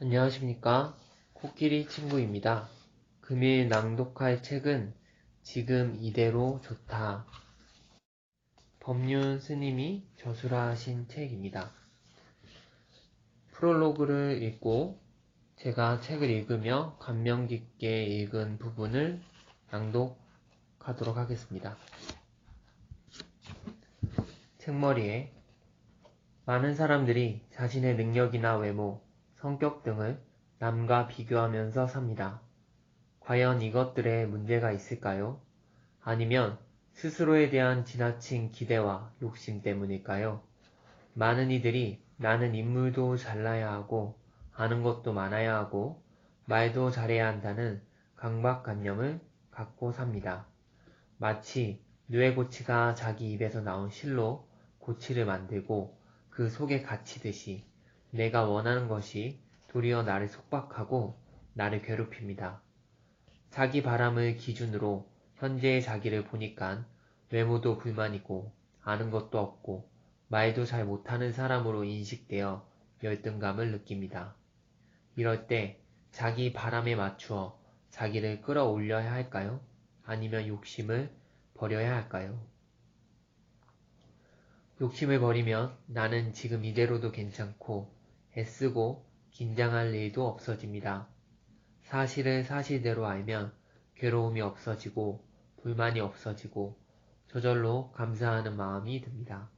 안녕하십니까. 코끼리 친구입니다. 금일 낭독할 책은 지금 이대로 좋다. 법륜 스님이 저술하신 책입니다. 프롤로그를 읽고 제가 책을 읽으며 감명 깊게 읽은 부분을 낭독하도록 하겠습니다. 책머리에 많은 사람들이 자신의 능력이나 외모, 성격 등을 남과 비교하면서 삽니다. 과연 이것들에 문제가 있을까요? 아니면 스스로에 대한 지나친 기대와 욕심 때문일까요? 많은 이들이 나는 인물도 잘나야 하고 아는 것도 많아야 하고 말도 잘해야 한다는 강박관념을 갖고 삽니다. 마치 누에고치가 자기 입에서 나온 실로 고치를 만들고 그 속에 갇히듯이 내가 원하는 것이 도리어 나를 속박하고 나를 괴롭힙니다. 자기 바람을 기준으로 현재의 자기를 보니깐 외모도 불만이고 아는 것도 없고 말도 잘 못하는 사람으로 인식되어 열등감을 느낍니다. 이럴 때 자기 바람에 맞추어 자기를 끌어올려야 할까요? 아니면 욕심을 버려야 할까요? 욕심을 버리면 나는 지금 이대로도 괜찮고 애쓰고 긴장할 일도 없어집니다. 사실을 사실대로 알면 괴로움이 없어지고 불만이 없어지고 저절로 감사하는 마음이 듭니다.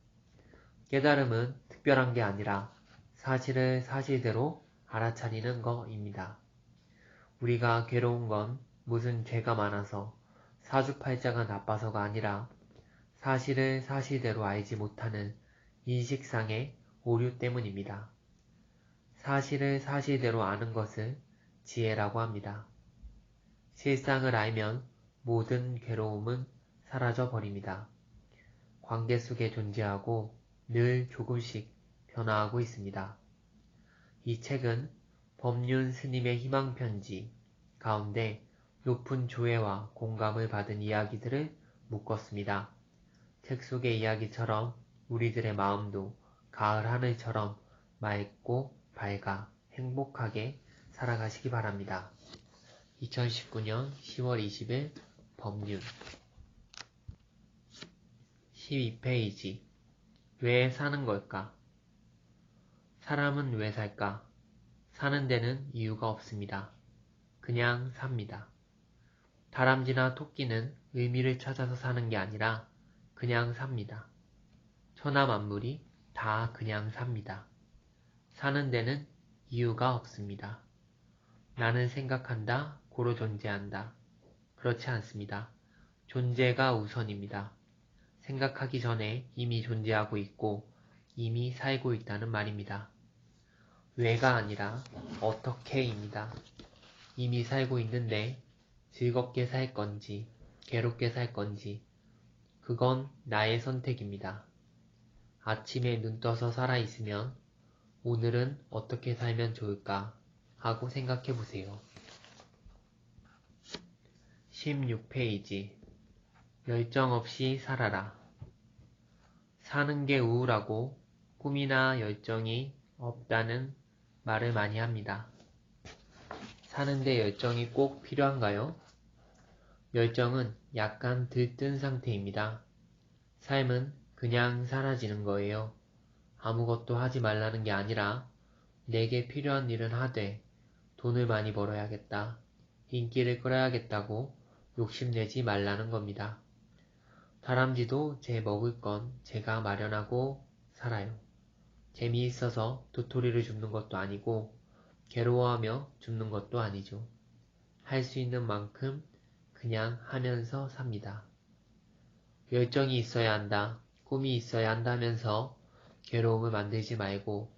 깨달음은 특별한 게 아니라 사실을 사실대로 알아차리는 것입니다. 우리가 괴로운 건 무슨 죄가 많아서 사주팔자가 나빠서가 아니라 사실을 사실대로 알지 못하는 인식상의 오류 때문입니다. 사실을 사실대로 아는 것을 지혜라고 합니다. 실상을 알면 모든 괴로움은 사라져 버립니다. 관계 속에 존재하고 늘 조금씩 변화하고 있습니다. 이 책은 법륜 스님의 희망편지 가운데 높은 조회와 공감을 받은 이야기들을 묶었습니다. 책 속의 이야기처럼 우리들의 마음도 가을 하늘처럼 맑고 밝아 행복하게 살아가시기 바랍니다. 2019년 10월 20일 법륜 12페이지 왜 사는 걸까? 사람은 왜 살까? 사는 데는 이유가 없습니다. 그냥 삽니다. 다람쥐나 토끼는 의미를 찾아서 사는 게 아니라 그냥 삽니다. 천하 만물이 다 그냥 삽니다. 사는 데는 이유가 없습니다. 나는 생각한다, 고로 존재한다. 그렇지 않습니다. 존재가 우선입니다. 생각하기 전에 이미 존재하고 있고 이미 살고 있다는 말입니다. 왜가 아니라 어떻게입니다. 이미 살고 있는데 즐겁게 살 건지 괴롭게 살 건지 그건 나의 선택입니다. 아침에 눈 떠서 살아있으면 오늘은 어떻게 살면 좋을까 하고 생각해 보세요. 16페이지 열정 없이 살아라. 사는 게 우울하고 꿈이나 열정이 없다는 말을 많이 합니다. 사는데 열정이 꼭 필요한가요? 열정은 약간 들뜬 상태입니다. 삶은 그냥 사라지는 거예요. 아무것도 하지 말라는 게 아니라 내게 필요한 일은 하되 돈을 많이 벌어야겠다, 인기를 끌어야겠다고 욕심내지 말라는 겁니다. 다람쥐도 제 먹을 건 제가 마련하고 살아요. 재미있어서 도토리를 줍는 것도 아니고 괴로워하며 줍는 것도 아니죠. 할 수 있는 만큼 그냥 하면서 삽니다. 열정이 있어야 한다, 꿈이 있어야 한다면서 괴로움을 만들지 말고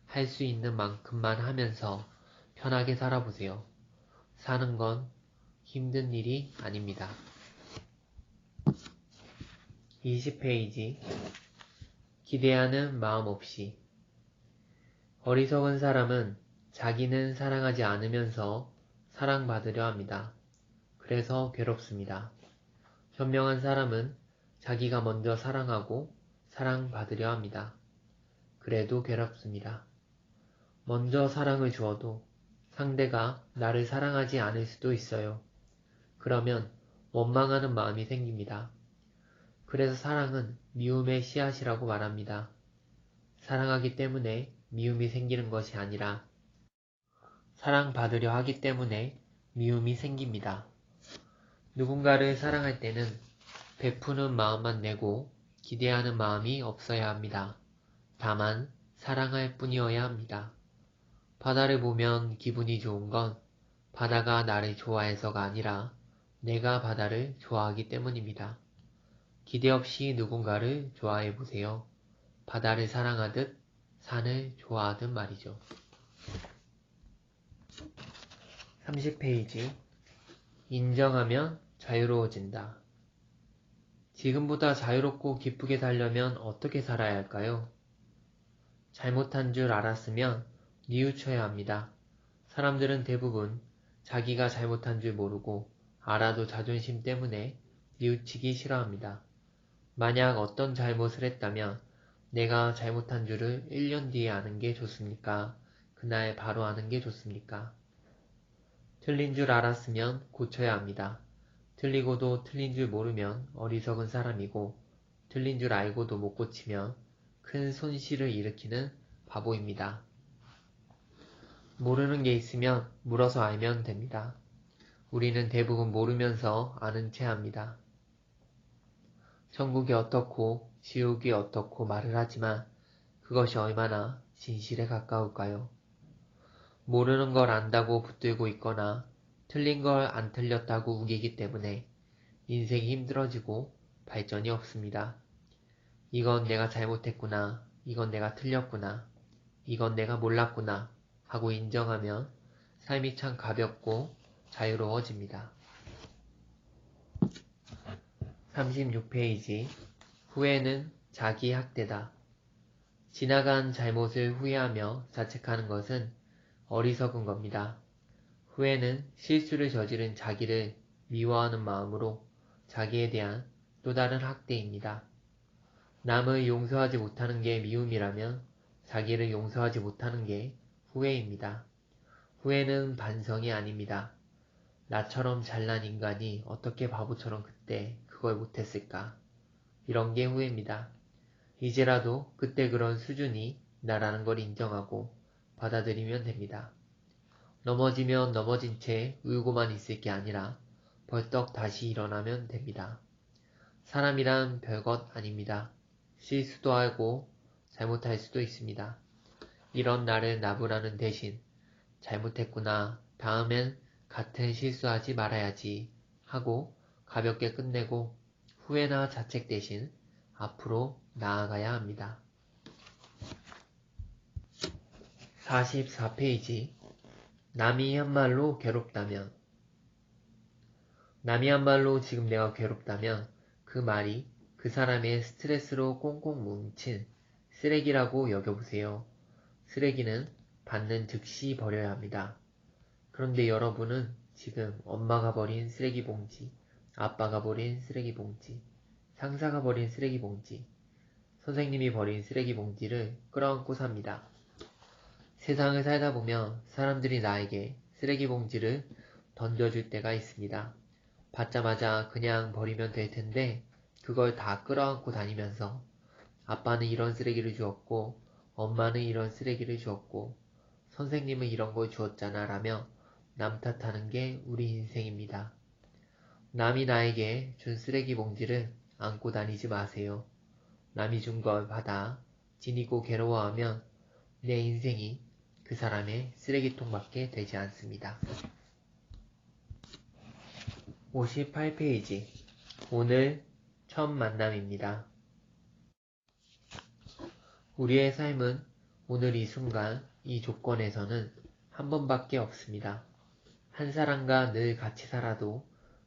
할 수 있는 만큼만 하면서 편하게 살아보세요. 사는 건 힘든 일이 아닙니다. 20페이지 기대하는 마음 없이 어리석은 사람은 자기는 사랑하지 않으면서 사랑받으려 합니다. 그래서 괴롭습니다. 현명한 사람은 자기가 먼저 사랑하고 사랑받으려 합니다. 그래도 괴롭습니다. 먼저 사랑을 주어도 상대가 나를 사랑하지 않을 수도 있어요. 그러면 원망하는 마음이 생깁니다. 그래서 사랑은 미움의 씨앗이라고 말합니다. 사랑하기 때문에 미움이 생기는 것이 아니라 사랑받으려 하기 때문에 미움이 생깁니다. 누군가를 사랑할 때는 베푸는 마음만 내고 기대하는 마음이 없어야 합니다. 다만 사랑할 뿐이어야 합니다. 바다를 보면 기분이 좋은 건 바다가 나를 좋아해서가 아니라 내가 바다를 좋아하기 때문입니다. 기대 없이 누군가를 좋아해 보세요. 바다를 사랑하듯 산을 좋아하듯 말이죠. 30페이지. 인정하면 자유로워진다. 지금보다 자유롭고 기쁘게 살려면 어떻게 살아야 할까요? 잘못한 줄 알았으면 뉘우쳐야 합니다. 사람들은 대부분 자기가 잘못한 줄 모르고 알아도 자존심 때문에 뉘우치기 싫어합니다. 만약 어떤 잘못을 했다면 내가 잘못한 줄을 1년 뒤에 아는 게 좋습니까? 그날 바로 아는 게 좋습니까? 틀린 줄 알았으면 고쳐야 합니다. 틀리고도 틀린 줄 모르면 어리석은 사람이고 틀린 줄 알고도 못 고치면 큰 손실을 일으키는 바보입니다. 모르는 게 있으면 물어서 알면 됩니다. 우리는 대부분 모르면서 아는 체 합니다. 천국이 어떻고 지옥이 어떻고 말을 하지만 그것이 얼마나 진실에 가까울까요? 모르는 걸 안다고 붙들고 있거나 틀린 걸 안 틀렸다고 우기기 때문에 인생이 힘들어지고 발전이 없습니다. 이건 내가 잘못했구나, 이건 내가 틀렸구나, 이건 내가 몰랐구나 하고 인정하면 삶이 참 가볍고 자유로워집니다. 36페이지. 후회는 자기 학대다. 지나간 잘못을 후회하며 자책하는 것은 어리석은 겁니다. 후회는 실수를 저지른 자기를 미워하는 마음으로 자기에 대한 또 다른 학대입니다. 남을 용서하지 못하는 게 미움이라면 자기를 용서하지 못하는 게 후회입니다. 후회는 반성이 아닙니다. 나처럼 잘난 인간이 어떻게 바보처럼 그때 그걸 못했을까? 이런 게 후회입니다. 이제라도 그때 그런 수준이 나라는 걸 인정하고 받아들이면 됩니다. 넘어지면 넘어진 채 울고만 있을 게 아니라 벌떡 다시 일어나면 됩니다. 사람이란 별것 아닙니다. 실수도 하고 잘못할 수도 있습니다. 이런 나를 나무라는 대신 잘못했구나, 다음엔 같은 실수하지 말아야지 하고 가볍게 끝내고 후회나 자책 대신 앞으로 나아가야 합니다. 44페이지. 남이 한 말로 괴롭다면. 남이 한 말로 지금 내가 괴롭다면 그 말이 그 사람의 스트레스로 꽁꽁 뭉친 쓰레기라고 여겨보세요. 쓰레기는 받는 즉시 버려야 합니다. 그런데 여러분은 지금 엄마가 버린 쓰레기 봉지, 아빠가 버린 쓰레기 봉지, 상사가 버린 쓰레기 봉지, 선생님이 버린 쓰레기 봉지를 끌어안고 삽니다. 세상을 살다 보면 사람들이 나에게 쓰레기 봉지를 던져줄 때가 있습니다. 받자마자 그냥 버리면 될 텐데 그걸 다 끌어안고 다니면서 아빠는 이런 쓰레기를 주었고 엄마는 이런 쓰레기를 주었고 선생님은 이런 걸 주었잖아 라며 남 탓하는 게 우리 인생입니다. 남이 나에게 준 쓰레기 봉지를 안고 다니지 마세요. 남이 준 걸 받아 지니고 괴로워하면 내 인생이 그 사람의 쓰레기통밖에 되지 않습니다. 58페이지. 오늘 첫 만남입니다. 우리의 삶은 오늘 이 순간, 이 조건에서는 한 번밖에 없습니다. 한 사람과 늘 같이 살아도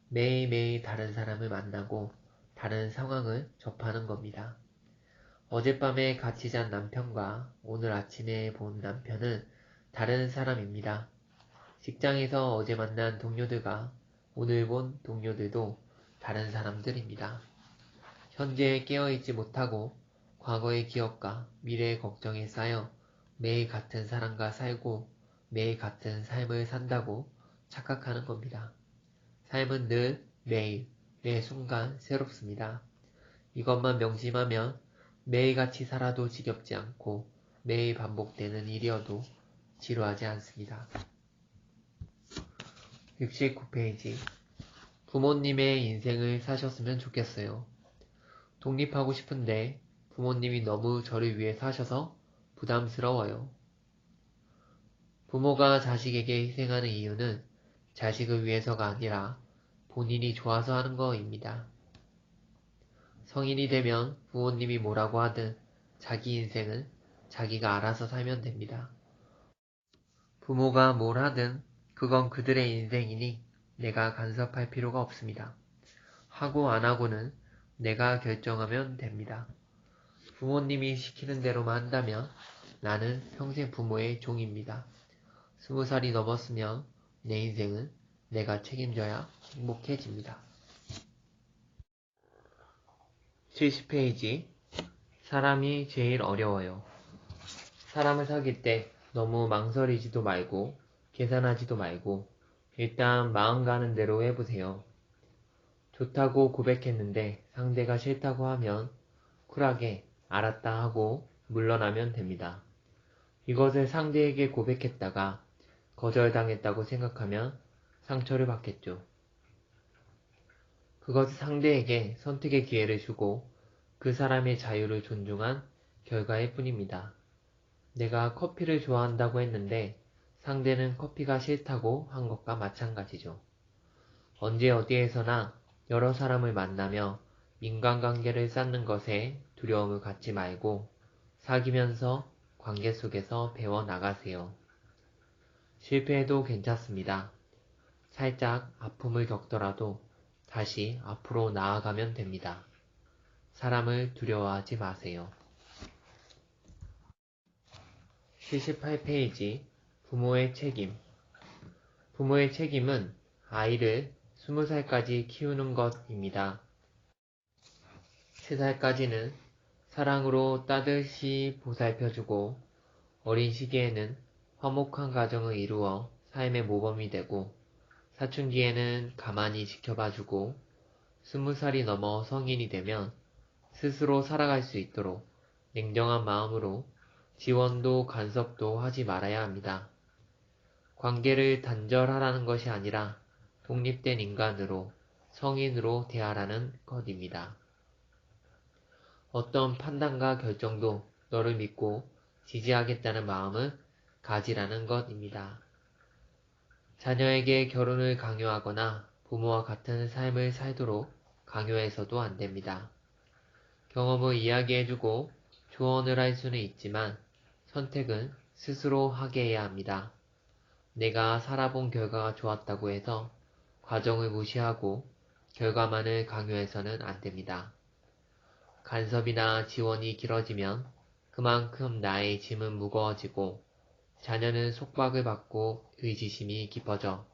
매일매일 다른 사람을 만나고 다른 상황을 접하는 겁니다. 어젯밤에 같이 잔 남편과 오늘 아침에 본 남편은 다른 사람입니다. 직장에서 어제 만난 동료들과 오늘 본 동료들도 다른 사람들입니다. 현재에 깨어있지 못하고 과거의 기억과 미래의 걱정에 쌓여 매일 같은 사람과 살고 매일 같은 삶을 산다고 착각하는 겁니다. 삶은 늘 매일, 매 순간 새롭습니다. 이것만 명심하면 매일같이 살아도 지겹지 않고 매일 반복되는 일이어도 지루하지 않습니다. 69페이지. 부모님의 인생을 사셨으면 좋겠어요. 독립하고 싶은데 부모님이 너무 저를 위해 사셔서 부담스러워요. 부모가 자식에게 희생하는 이유는 자식을 위해서가 아니라 본인이 좋아서 하는 거입니다. 성인이 되면 부모님이 뭐라고 하든 자기 인생은 자기가 알아서 살면 됩니다. 부모가 뭘 하든 그건 그들의 인생이니 내가 간섭할 필요가 없습니다. 하고 안 하고는 내가 결정하면 됩니다. 부모님이 시키는 대로만 한다면 나는 평생 부모의 종입니다. 20살이 넘었으면 내 인생은 내가 책임져야 행복해집니다. 70페이지. 사람이 제일 어려워요. 사람을 사귈 때 너무 망설이지도 말고 계산하지도 말고 일단 마음 가는 대로 해보세요. 좋다고 고백했는데 상대가 싫다고 하면 쿨하게 알았다 하고 물러나면 됩니다. 이것을 상대에게 고백했다가 거절당했다고 생각하면 상처를 받겠죠. 그것은 상대에게 선택의 기회를 주고 그 사람의 자유를 존중한 결과일 뿐입니다. 내가 커피를 좋아한다고 했는데 상대는 커피가 싫다고 한 것과 마찬가지죠. 언제 어디에서나 여러 사람을 만나며 인간관계를 쌓는 것에 두려움을 갖지 말고 사귀면서 관계 속에서 배워나가세요. 실패해도 괜찮습니다. 살짝 아픔을 겪더라도 다시 앞으로 나아가면 됩니다. 사람을 두려워하지 마세요. 78페이지. 부모의 책임. 부모의 책임은 아이를 20살까지 키우는 것입니다. 3살까지는 사랑으로 따뜻이 보살펴주고 어린 시기에는 화목한 가정을 이루어 삶의 모범이 되고 사춘기에는 가만히 지켜봐주고 20살이 넘어 성인이 되면 스스로 살아갈 수 있도록 냉정한 마음으로 지원도 간섭도 하지 말아야 합니다. 관계를 단절하라는 것이 아니라 독립된 인간으로 성인으로 대하라는 것입니다. 어떤 판단과 결정도 너를 믿고 지지하겠다는 마음을 가지라는 것입니다. 자녀에게 결혼을 강요하거나 부모와 같은 삶을 살도록 강요해서도 안 됩니다. 경험을 이야기해주고 조언을 할 수는 있지만 선택은 스스로 하게 해야 합니다. 내가 살아본 결과가 좋았다고 해서 과정을 무시하고 결과만을 강요해서는 안 됩니다. 간섭이나 지원이 길어지면 그만큼 나의 짐은 무거워지고 자녀는 속박을 받고 의지심이 깊어져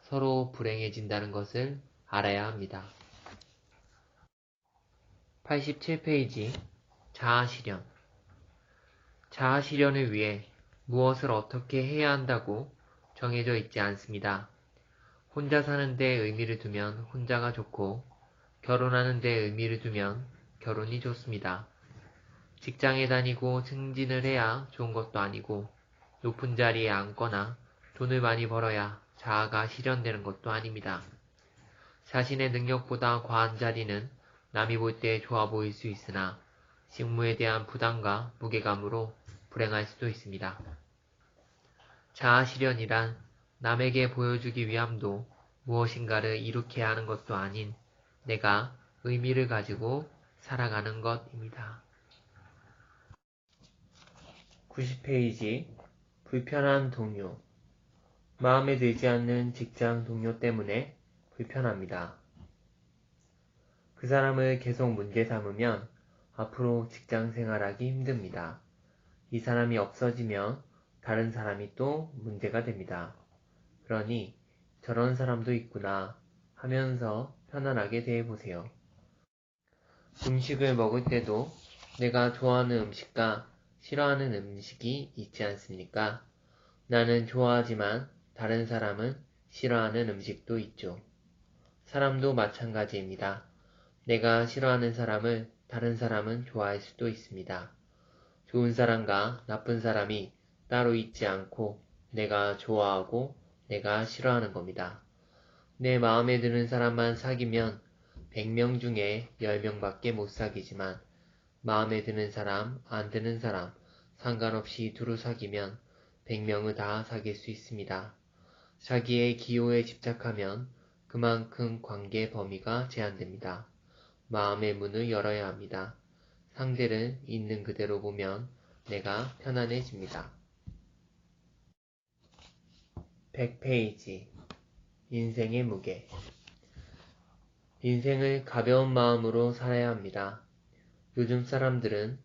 서로 불행해진다는 것을 알아야 합니다. 87페이지. 자아실현. 자아실현을 위해 무엇을 어떻게 해야 한다고 정해져 있지 않습니다. 혼자 사는 데 의미를 두면 혼자가 좋고 결혼하는 데 의미를 두면 결혼이 좋습니다. 직장에 다니고 승진을 해야 좋은 것도 아니고 높은 자리에 앉거나 돈을 많이 벌어야 자아가 실현되는 것도 아닙니다. 자신의 능력보다 과한 자리는 남이 볼 때 좋아 보일 수 있으나 직무에 대한 부담과 무게감으로 불행할 수도 있습니다. 자아실현이란 남에게 보여주기 위함도 무엇인가를 이룩해야 하는 것도 아닌 내가 의미를 가지고 살아가는 것입니다. 90페이지. 불편한 동료. 마음에 들지 않는 직장 동료 때문에 불편합니다. 그 사람을 계속 문제 삼으면 앞으로 직장 생활하기 힘듭니다. 이 사람이 없어지면 다른 사람이 또 문제가 됩니다. 그러니 저런 사람도 있구나 하면서 편안하게 대해보세요. 음식을 먹을 때도 내가 좋아하는 음식과 싫어하는 음식이 있지 않습니까? 나는 좋아하지만 다른 사람은 싫어하는 음식도 있죠. 사람도 마찬가지입니다. 내가 싫어하는 사람을 다른 사람은 좋아할 수도 있습니다. 좋은 사람과 나쁜 사람이 따로 있지 않고 내가 좋아하고 내가 싫어하는 겁니다. 내 마음에 드는 사람만 사귀면 100명 중에 10명밖에 못 사귀지만 마음에 드는 사람, 안 드는 사람 상관없이 두루 사귀면 100명을 다 사귈 수 있습니다. 자기의 기호에 집착하면 그만큼 관계 범위가 제한됩니다. 마음의 문을 열어야 합니다. 상대를 있는 그대로 보면 내가 편안해집니다. 100페이지 인생의 무게. 인생을 가벼운 마음으로 살아야 합니다. 요즘 사람들은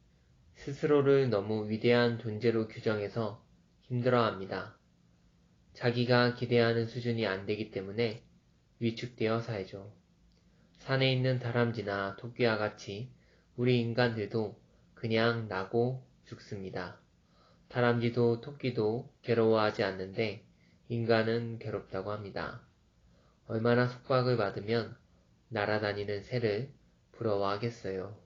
스스로를 너무 위대한 존재로 규정해서 힘들어합니다. 자기가 기대하는 수준이 안 되기 때문에 위축되어 살죠. 산에 있는 다람쥐나 토끼와 같이 우리 인간들도 그냥 나고 죽습니다. 다람쥐도 토끼도 괴로워하지 않는데 인간은 괴롭다고 합니다. 얼마나 속박을 받으면 날아다니는 새를 부러워하겠어요.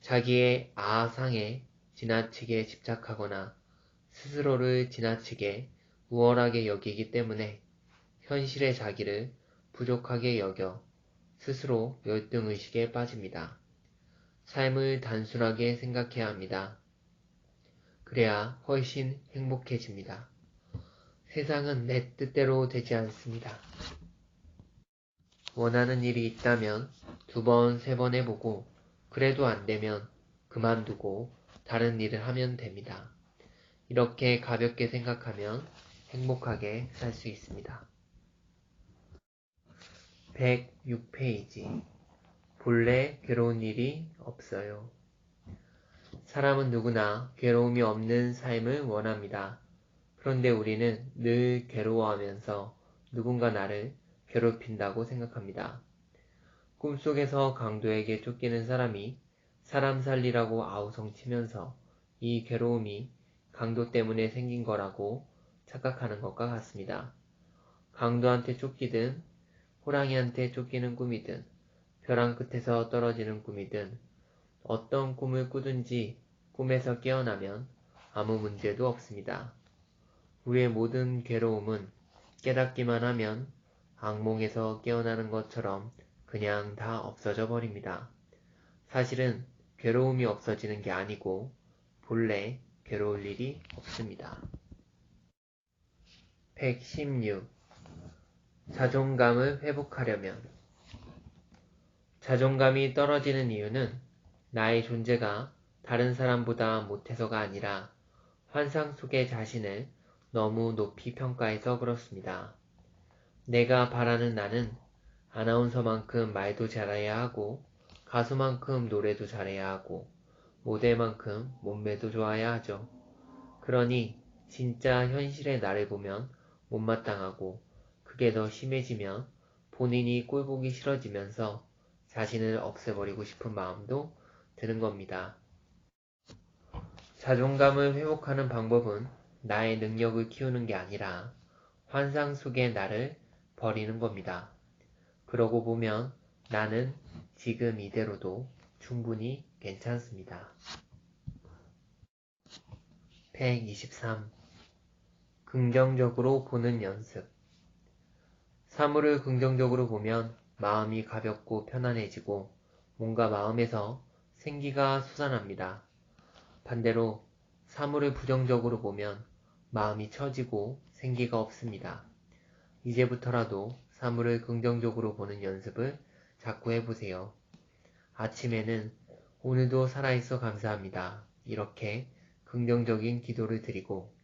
자기의 아상에 지나치게 집착하거나 스스로를 지나치게 우월하게 여기기 때문에 현실의 자기를 부족하게 여겨 스스로 열등의식에 빠집니다. 삶을 단순하게 생각해야 합니다. 그래야 훨씬 행복해집니다. 세상은 내 뜻대로 되지 않습니다. 원하는 일이 있다면 2번, 3번 해보고 그래도 안 되면 그만두고 다른 일을 하면 됩니다. 이렇게 가볍게 생각하면 행복하게 살 수 있습니다. 106페이지 본래 괴로운 일이 없어요. 사람은 누구나 괴로움이 없는 삶을 원합니다. 그런데 우리는 늘 괴로워하면서 누군가 나를 괴롭힌다고 생각합니다. 꿈속에서 강도에게 쫓기는 사람이 사람 살리라고 아우성치면서 이 괴로움이 강도 때문에 생긴 거라고 착각하는 것과 같습니다. 강도한테 쫓기든 호랑이한테 쫓기는 꿈이든 벼랑 끝에서 떨어지는 꿈이든 어떤 꿈을 꾸든지 꿈에서 깨어나면 아무 문제도 없습니다. 우리의 모든 괴로움은 깨닫기만 하면 악몽에서 깨어나는 것처럼 그냥 다 없어져 버립니다. 사실은 괴로움이 없어지는 게 아니고 본래 괴로울 일이 없습니다. 116. 자존감을 회복하려면 자존감이 떨어지는 이유는 나의 존재가 다른 사람보다 못해서가 아니라 환상 속의 자신을 너무 높이 평가해서 그렇습니다. 내가 바라는 나는 아나운서만큼 말도 잘해야 하고 가수만큼 노래도 잘해야 하고 모델만큼 몸매도 좋아야 하죠. 그러니 진짜 현실의 나를 보면 못마땅하고 그게 더 심해지면 본인이 꼴보기 싫어지면서 자신을 없애버리고 싶은 마음도 드는 겁니다. 자존감을 회복하는 방법은 나의 능력을 키우는 게 아니라 환상 속의 나를 버리는 겁니다. 그러고 보면 나는 지금 이대로도 충분히 괜찮습니다. 123. 긍정적으로 보는 연습. 사물을 긍정적으로 보면 마음이 가볍고 편안해지고 뭔가 마음에서 생기가 솟아납니다. 반대로 사물을 부정적으로 보면 마음이 처지고 생기가 없습니다. 이제부터라도 사물을 긍정적으로 보는 연습을 자꾸 해보세요. 아침에는 오늘도 살아있어 감사합니다. 이렇게 긍정적인 기도를 드리고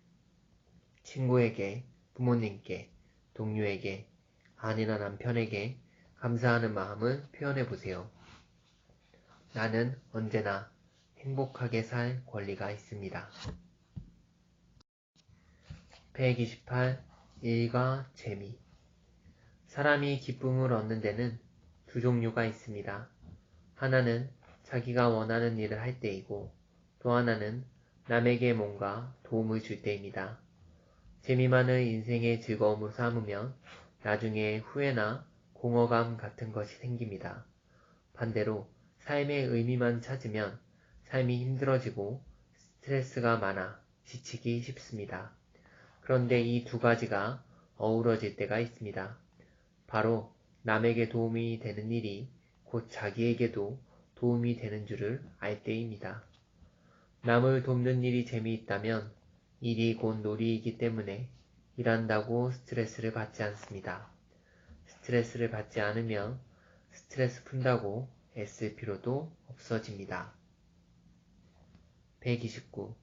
친구에게, 부모님께, 동료에게, 아내나 남편에게 감사하는 마음을 표현해보세요. 나는 언제나 행복하게 살 권리가 있습니다. 128. 일과 재미. 사람이 기쁨을 얻는 데는 두 종류가 있습니다. 하나는 자기가 원하는 일을 할 때이고 또 하나는 남에게 뭔가 도움을 줄 때입니다. 재미만을 인생의 즐거움으로 삼으면 나중에 후회나 공허감 같은 것이 생깁니다. 반대로 삶의 의미만 찾으면 삶이 힘들어지고 스트레스가 많아 지치기 쉽습니다. 그런데 이 두 가지가 어우러질 때가 있습니다. 바로 남에게 도움이 되는 일이 곧 자기에게도 도움이 되는 줄을 알 때입니다. 남을 돕는 일이 재미있다면 일이 곧 놀이이기 때문에 일한다고 스트레스를 받지 않습니다. 스트레스를 받지 않으면 스트레스 푼다고 애쓸 필요도 없어집니다. 129.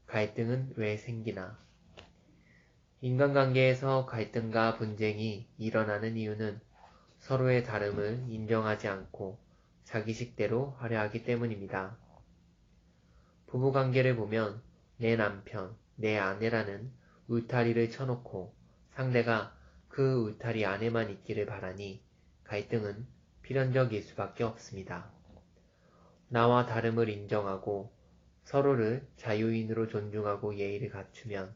갈등은 왜 생기나? 인간관계에서 갈등과 분쟁이 일어나는 이유는 서로의 다름을 인정하지 않고 자기식대로 하려 하기 때문입니다. 부부관계를 보면 내 남편, 내 아내라는 울타리를 쳐놓고 상대가 그 울타리 안에만 있기를 바라니 갈등은 필연적일 수밖에 없습니다. 나와 다름을 인정하고 서로를 자유인으로 존중하고 예의를 갖추면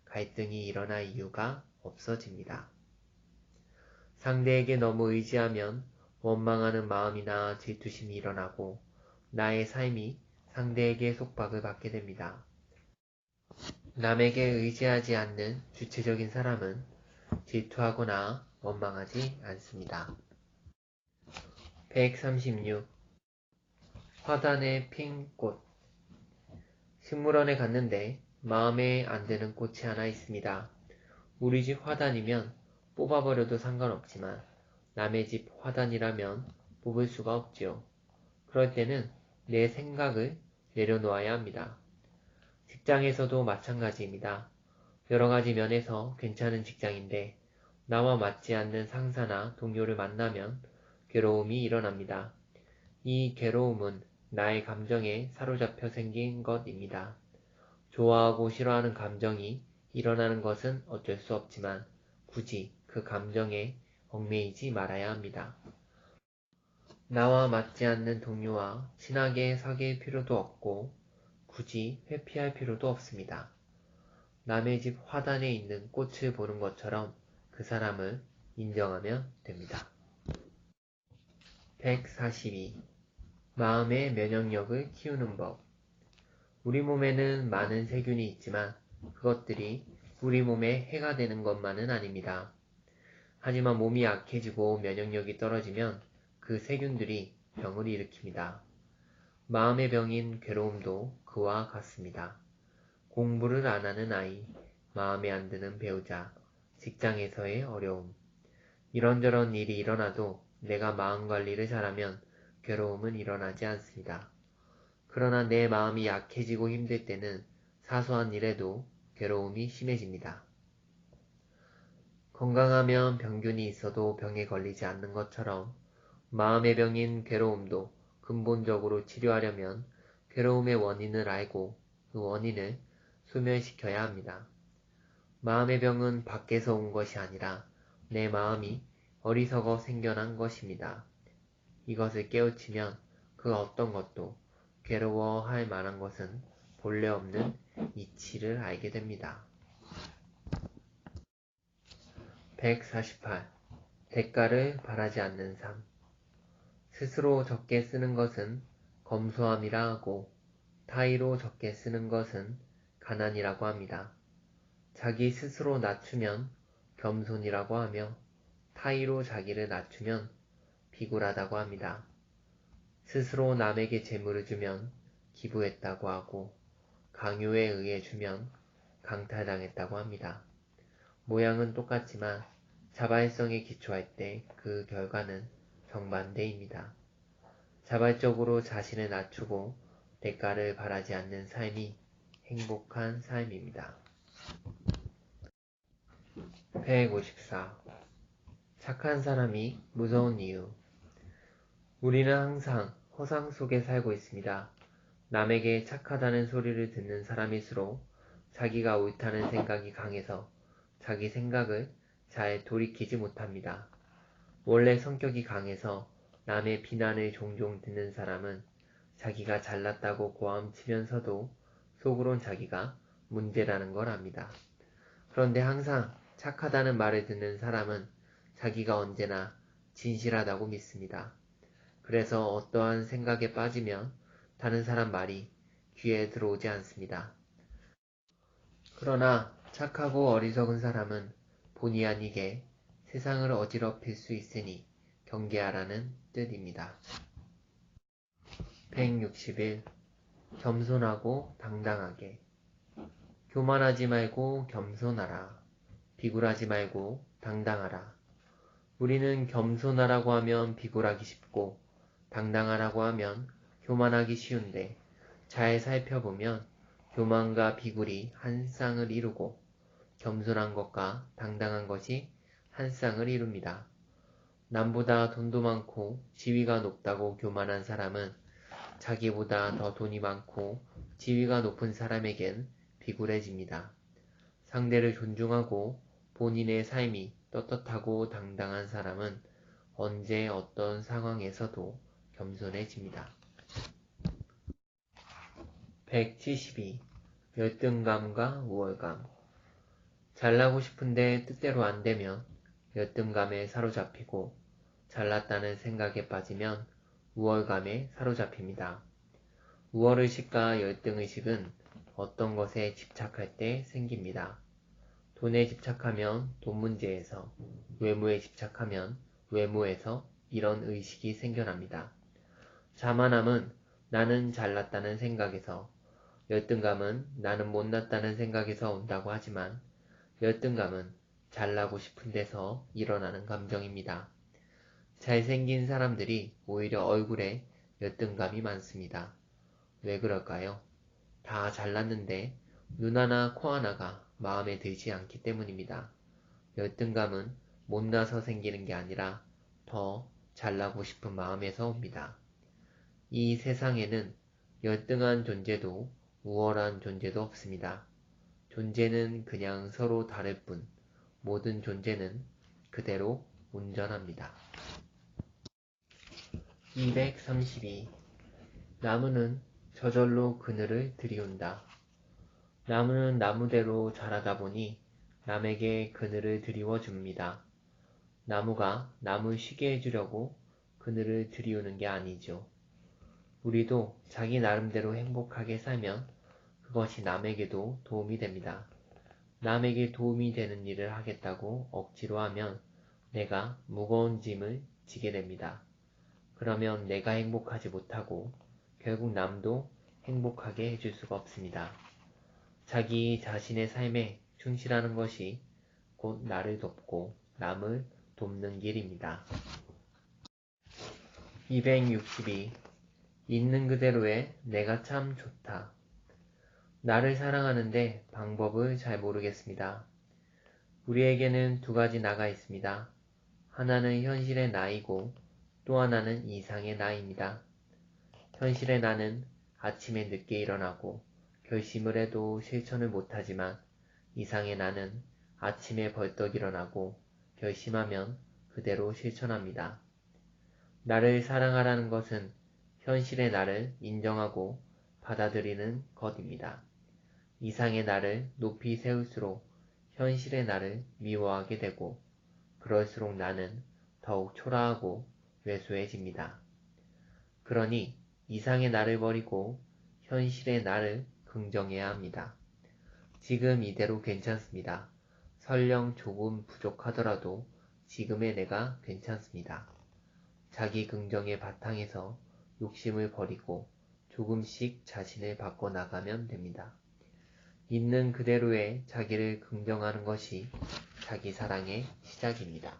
갈등이 일어날 이유가 없어집니다. 상대에게 너무 의지하면 원망하는 마음이나 질투심이 일어나고 나의 삶이 상대에게 속박을 받게 됩니다. 남에게 의지하지 않는 주체적인 사람은 질투하거나 원망하지 않습니다. 136. 화단에 핀 꽃. 식물원에 갔는데 마음에 안 드는 꽃이 하나 있습니다. 우리 집 화단이면 뽑아버려도 상관없지만 남의 집 화단이라면 뽑을 수가 없지요. 그럴 때는 내 생각을 내려놓아야 합니다. 직장에서도 마찬가지입니다. 여러 가지 면에서 괜찮은 직장인데 나와 맞지 않는 상사나 동료를 만나면 괴로움이 일어납니다. 이 괴로움은 나의 감정에 사로잡혀 생긴 것입니다. 좋아하고 싫어하는 감정이 일어나는 것은 어쩔 수 없지만 굳이 그 감정에 얽매이지 말아야 합니다. 나와 맞지 않는 동료와 친하게 사귈 필요도 없고 굳이 회피할 필요도 없습니다. 남의 집 화단에 있는 꽃을 보는 것처럼 그 사람을 인정하면 됩니다. 142. 마음의 면역력을 키우는 법. 우리 몸에는 많은 세균이 있지만 그것들이 우리 몸에 해가 되는 것만은 아닙니다. 하지만 몸이 약해지고 면역력이 떨어지면 그 세균들이 병을 일으킵니다. 마음의 병인 괴로움도 그와 같습니다. 공부를 안 하는 아이, 마음에 안 드는 배우자, 직장에서의 어려움. 이런저런 일이 일어나도 내가 마음 관리를 잘하면 괴로움은 일어나지 않습니다. 그러나 내 마음이 약해지고 힘들 때는 사소한 일에도 괴로움이 심해집니다. 건강하면 병균이 있어도 병에 걸리지 않는 것처럼 마음의 병인 괴로움도 근본적으로 치료하려면 괴로움의 원인을 알고 그 원인을 소멸시켜야 합니다. 마음의 병은 밖에서 온 것이 아니라 내 마음이 어리석어 생겨난 것입니다. 이것을 깨우치면 그 어떤 것도 괴로워할 만한 것은 본래 없는 이치를 알게 됩니다. 148. 대가를 바라지 않는 삶. 스스로 적게 쓰는 것은 검소함이라 하고 타의로 적게 쓰는 것은 가난이라고 합니다. 자기 스스로 낮추면 겸손이라고 하며 타의로 자기를 낮추면 비굴하다고 합니다. 스스로 남에게 재물을 주면 기부했다고 하고 강요에 의해 주면 강탈당했다고 합니다. 모양은 똑같지만 자발성에 기초할 때 그 결과는 정반대입니다. 자발적으로 자신을 낮추고 대가를 바라지 않는 삶이 행복한 삶입니다. 154. 착한 사람이 무서운 이유. 우리는 항상 허상 속에 살고 있습니다. 남에게 착하다는 소리를 듣는 사람일수록 자기가 옳다는 생각이 강해서 자기 생각을 잘 돌이키지 못합니다. 원래 성격이 강해서 남의 비난을 종종 듣는 사람은 자기가 잘났다고 고함치면서도 속으론 자기가 문제라는 걸 압니다. 그런데 항상 착하다는 말을 듣는 사람은 자기가 언제나 진실하다고 믿습니다. 그래서 어떠한 생각에 빠지면 다른 사람 말이 귀에 들어오지 않습니다. 그러나 착하고 어리석은 사람은 본의 아니게 세상을 어지럽힐 수 있으니 경계하라는 뜻입니다. 161. 겸손하고 당당하게. 교만하지 말고 겸손하라. 비굴하지 말고 당당하라. 우리는 겸손하라고 하면 비굴하기 쉽고 당당하라고 하면 교만하기 쉬운데 잘 살펴보면 교만과 비굴이 한 쌍을 이루고 겸손한 것과 당당한 것이 한 쌍을 이룹니다. 남보다 돈도 많고 지위가 높다고 교만한 사람은 자기보다 더 돈이 많고 지위가 높은 사람에겐 비굴해집니다. 상대를 존중하고 본인의 삶이 떳떳하고 당당한 사람은 언제 어떤 상황에서도 겸손해집니다. 172. 열등감과 우월감. 잘나고 싶은데 뜻대로 안 되면 열등감에 사로잡히고 잘났다는 생각에 빠지면 우월감에 사로잡힙니다. 우월의식과 열등의식은 어떤 것에 집착할 때 생깁니다. 돈에 집착하면 돈 문제에서, 외모에 집착하면 외모에서 이런 의식이 생겨납니다. 자만함은 나는 잘났다는 생각에서, 열등감은 나는 못났다는 생각에서 온다고 하지만 열등감은 잘나고 싶은 데서 일어나는 감정입니다. 잘생긴 사람들이 오히려 얼굴에 열등감이 많습니다. 왜 그럴까요? 다 잘났는데 눈 하나 코 하나가 마음에 들지 않기 때문입니다. 열등감은 못나서 생기는 게 아니라 더 잘나고 싶은 마음에서 옵니다. 이 세상에는 열등한 존재도 우월한 존재도 없습니다. 존재는 그냥 서로 다를 뿐 모든 존재는 그대로 온전합니다. 232. 나무는 저절로 그늘을 들이운다. 나무는 나무대로 자라다 보니 남에게 그늘을 드리워 줍니다. 나무가 남을 쉬게 해주려고 그늘을 들이우는 게 아니죠. 우리도 자기 나름대로 행복하게 살면 그것이 남에게도 도움이 됩니다. 남에게 도움이 되는 일을 하겠다고 억지로 하면 내가 무거운 짐을 지게 됩니다. 그러면 내가 행복하지 못하고 결국 남도 행복하게 해줄 수가 없습니다. 자기 자신의 삶에 충실하는 것이 곧 나를 돕고 남을 돕는 길입니다. 262. 있는 그대로의 내가 참 좋다. 나를 사랑하는데 방법을 잘 모르겠습니다. 우리에게는 두 가지 나가 있습니다. 하나는 현실의 나이고 또 하나는 이상의 나입니다. 현실의 나는 아침에 늦게 일어나고 결심을 해도 실천을 못하지만 이상의 나는 아침에 벌떡 일어나고 결심하면 그대로 실천합니다. 나를 사랑하라는 것은 현실의 나를 인정하고 받아들이는 것입니다. 이상의 나를 높이 세울수록 현실의 나를 미워하게 되고 그럴수록 나는 더욱 초라하고 왜소해집니다. 그러니 이상의 나를 버리고 현실의 나를 긍정해야 합니다. 지금 이대로 괜찮습니다. 설령 조금 부족하더라도 지금의 내가 괜찮습니다. 자기 긍정의 바탕에서 욕심을 버리고 조금씩 자신을 바꿔나가면 됩니다. 있는 그대로의 자기를 긍정하는 것이 자기 사랑의 시작입니다.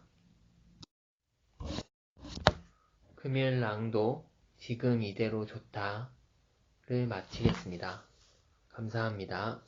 금일 낭독 지금 이대로 좋다를 마치겠습니다. 감사합니다.